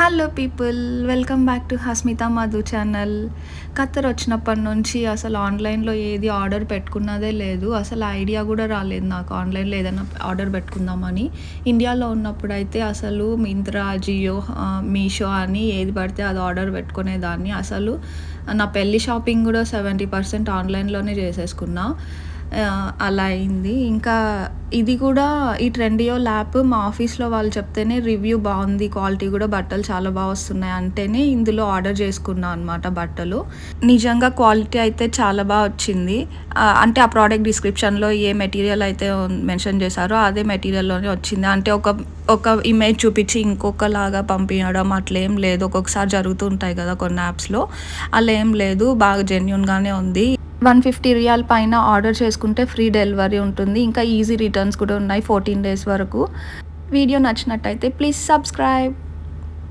Hello people, welcome back to Hasmitha Madhu channel. Khattar వచ్చినప్పటి నుంచి అసలు ఆన్లైన్లో ఏది ఆర్డర్ పెట్టుకున్నదే లేదు. అసలు ఐడియా కూడా రాలేదు నాకు ఆన్లైన్లో ఏదైనా ఆర్డర్ పెట్టుకుందామని. ఇండియాలో ఉన్నప్పుడు అయితే అసలు మింత్రా, జియో, మీషో అని ఏది పడితే అది ఆర్డర్ పెట్టుకునేదాన్ని. అసలు నా పెళ్లి షాపింగ్ కూడా 70% ఆన్లైన్లోనే చేసేసుకున్నా. అలా అయింది. ఇంకా ఇది కూడా ఈ ట్రెండియో యాప్ మా ఆఫీస్లో వాళ్ళు చెప్తేనే రివ్యూ బాగుంది, క్వాలిటీ కూడా బట్టలు చాలా బాగా వస్తున్నాయి అంటేనే ఇందులో ఆర్డర్ చేసుకున్నా అనమాట బట్టలు. నిజంగా క్వాలిటీ అయితే చాలా బాగా వచ్చింది. అంటే ఆ ప్రోడక్ట్ డిస్క్రిప్షన్లో ఏ మెటీరియల్ అయితే మెన్షన్ చేశారో అదే మెటీరియల్లోనే వచ్చింది. అంటే ఒక ఇమేజ్ చూపించి ఇంకొకలాగా పంపించడం అట్లేం లేదు. ఒక్కొక్కసారి జరుగుతుంటాయి కదా కొన్ని యాప్స్లో, అలా ఏం లేదు. బాగా జెన్యూన్గానే ఉంది. 150 రియాల్ పైన ఆర్డర్ చేసుకుంటే ఫ్రీ డెలివరీ ఉంటుంది. ఇంకా ఈజీ రిటర్న్స్ కూడా ఉన్నాయి 14 days వరకు. వీడియో నచ్చినట్టయితే ప్లీజ్ సబ్స్క్రైబ్.